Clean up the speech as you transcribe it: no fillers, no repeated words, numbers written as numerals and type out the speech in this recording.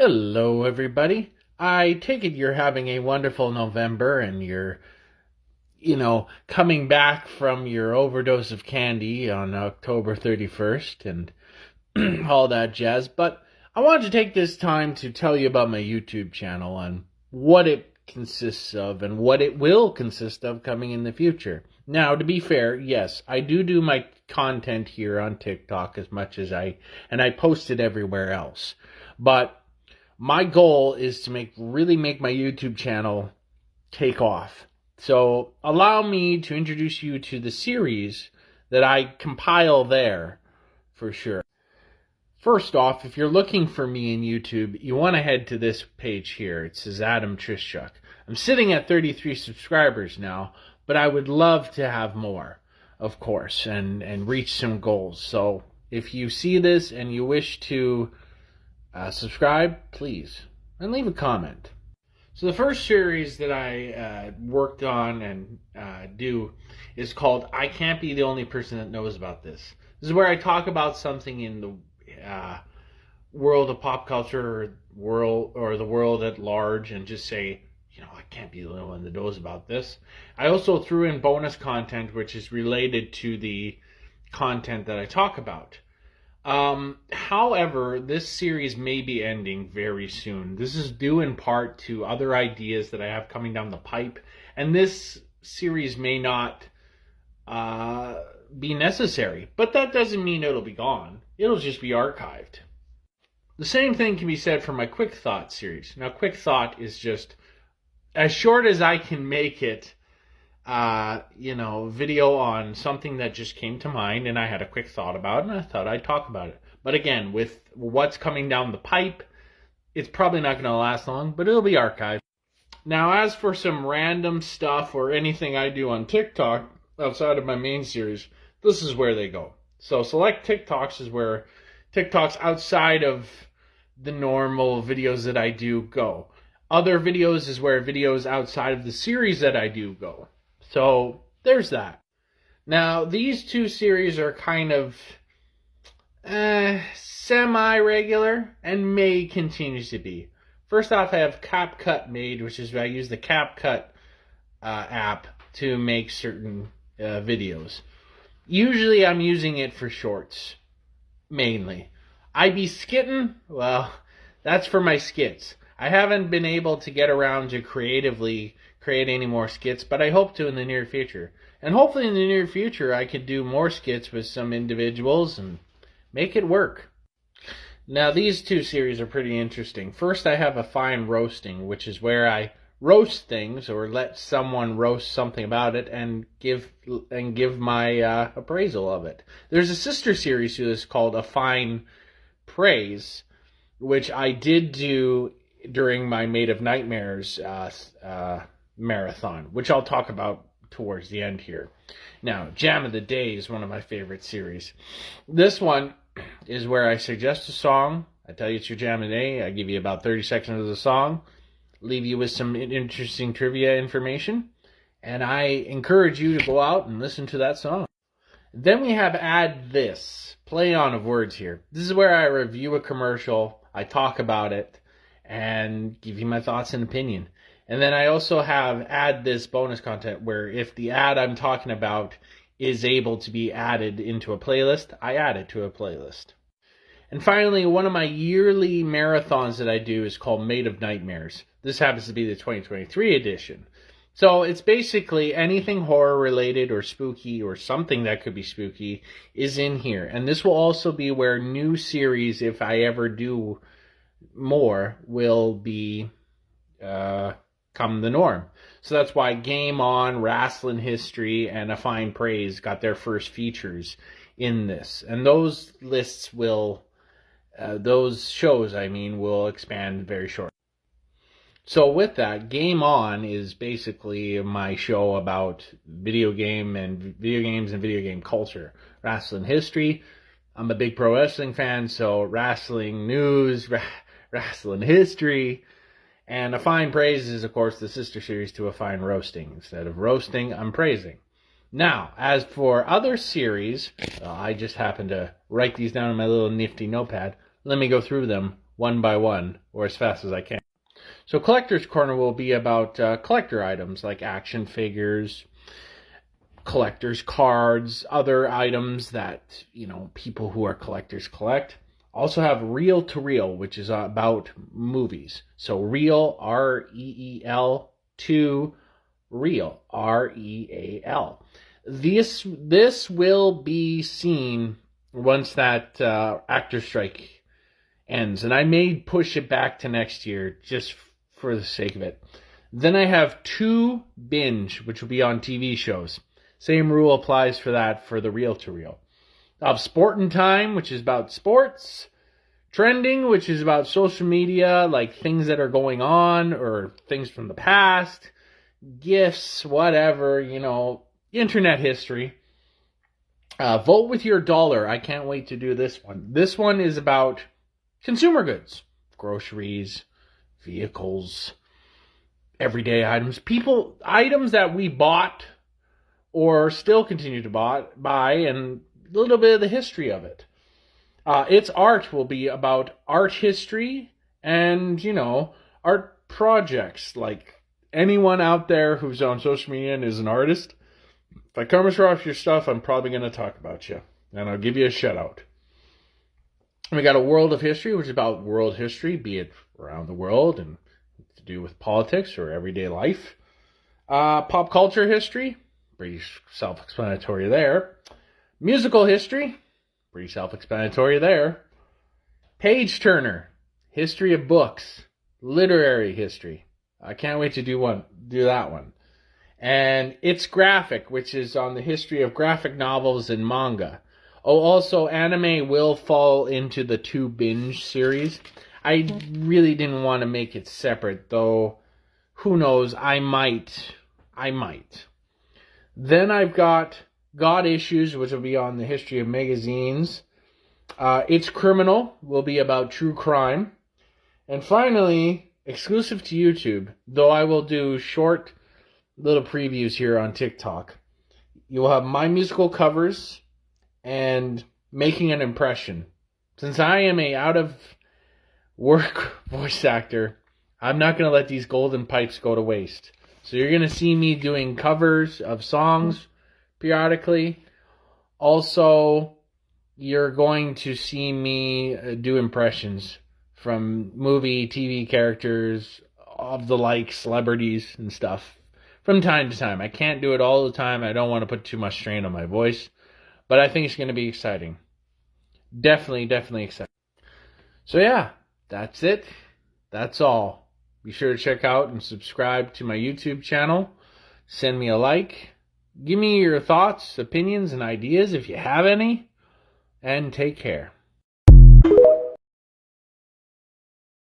Hello, everybody. I take it you're having a wonderful November and you're, coming back from your overdose of candy on October 31st and all that jazz. But I wanted to take this time to tell you about my YouTube channel and what it consists of and what it will consist of coming in the future. Now, to be fair, yes, I do my content here on TikTok as much as I post it everywhere else. But my goal is to really make my YouTube channel take off. So allow me to introduce you to the series that I compile there for sure. First off, if you're looking for me in YouTube, you want to head to this page here. It says Adam Trischuk. I'm sitting at 33 subscribers now, but I would love to have more, of course, and reach some goals. So if you see this and you wish to subscribe, please, and leave a comment. So the first series that I worked on and do is called I Can't Be the Only Person That Knows About This. This is where I talk about something in the world of pop culture or the world at large and just say, I can't be the only one that knows about this. I also threw in bonus content which is related to the content that I talk about. However, this series may be ending very soon. This is due in part to other ideas that I have coming down the pipe, and this series may not be necessary, but that doesn't mean it'll be gone. It'll just be archived. The same thing can be said for my Quick Thought series. Now, Quick Thought is just as short as I can make it. Video on something that just came to mind and I had a quick thought about and I thought I'd talk about it. But again, with what's coming down the pipe, it's probably not going to last long, but it'll be archived. Now, as for some random stuff or anything I do on TikTok outside of my main series, this is where they go. So select TikToks is where TikToks outside of the normal videos that I do go. Other videos is where videos outside of the series that I do go. So there's that. Now, these two series are kind of semi-regular and may continue to be. First off, I have CapCut made, which is I use the CapCut app to make certain videos. Usually I'm using it for shorts, mainly. I be skitting, well, that's for my skits. I haven't been able to get around to creatively create any more skits, but I hope to in the near future. And hopefully in the near future I could do more skits with some individuals and make it work. Now these two series are pretty interesting. First I have a fine roasting, which is where I roast things or let someone roast something about it and give my appraisal of it. There's a sister series to this called A Fine Praise, which I did do during my Made of Nightmares marathon, which I'll talk about towards the end here. Now, Jam of the Day is one of my favorite series. This one is where I suggest a song. I tell you it's your Jam of the Day. I give you about 30 seconds of the song, leave you with some interesting trivia information, and I encourage you to go out and listen to that song. Then we have Add This, play on of words here. This is where I review a commercial, I talk about it, and give you my thoughts and opinion. And then I also have Add This bonus content where if the ad I'm talking about is able to be added into a playlist, I add it to a playlist. And finally, one of my yearly marathons that I do is called Made of Nightmares. This happens to be the 2023 edition. So it's basically anything horror related or spooky or something that could be spooky is in here. And this will also be where new series, if I ever do more, will be come the norm. So that's why Game On, Wrestling History, and A Fine Praise got their first features in this. And those lists will, those shows, will expand very shortly. So with that, Game On is basically my show about video games and video game culture. Wrestling History, I'm a big pro wrestling fan, so wrestling news, wrestling history. And A Fine Praise is, of course, the sister series to A Fine Roasting. Instead of roasting, I'm praising. Now, as for other series, I just happened to write these down in my little nifty notepad. Let me go through them one by one, or as fast as I can. So Collector's Corner will be about collector items like action figures, collector's cards, other items that, people who are collectors collect. Also have Reel to Reel, which is about movies. So Reel, R-E-E-L, to Real, R-E-A-L. This will be seen once that actor strike ends, and I may push it back to next year just for the sake of it. Then I have 2 Binge, which will be on TV shows. Same rule applies for that for the Reel to Reel. I have Sportin' Time, which is about sports. Trending, which is about social media, like things that are going on or things from the past. Gifts, whatever, internet history. Vote with your dollar. I can't wait to do this one. This one is about consumer goods, groceries, vehicles, everyday items, items that we bought or still continue to buy, and a little bit of the history of it. Its art will be about art history and, art projects. Like anyone out there who's on social media and is an artist, if I come across your stuff, I'm probably going to talk about you. And I'll give you a shout out. We got a World of History, which is about world history, be it around the world and to do with politics or everyday life. Pop culture history, pretty self-explanatory there. Musical history, pretty self-explanatory there. Page turner, history of books, literary history. I can't wait to do that one. And It's Graphic, which is on the history of graphic novels and manga. Oh, also, anime will fall into the 2 Binge series. I really didn't want to make it separate, though. Who knows? I might. Then I've got God Issues, which will be on the history of magazines. It's Criminal will be about true crime. And finally, exclusive to YouTube, though I will do short little previews here on TikTok, you will have my musical covers and making an impression. Since I am a out-of-work voice actor, I'm not going to let these golden pipes go to waste. So you're going to see me doing covers of songs periodically. Also, you're going to see me do impressions from movie, TV characters, of the like, celebrities and stuff from time to time. I can't do it all the time. I don't want to put too much strain on my voice, but I think it's going to be exciting. Definitely exciting. So yeah, that's it. That's all. Be sure to check out and subscribe to my YouTube channel. Send me a like. Give me your thoughts, opinions, and ideas if you have any. And take care.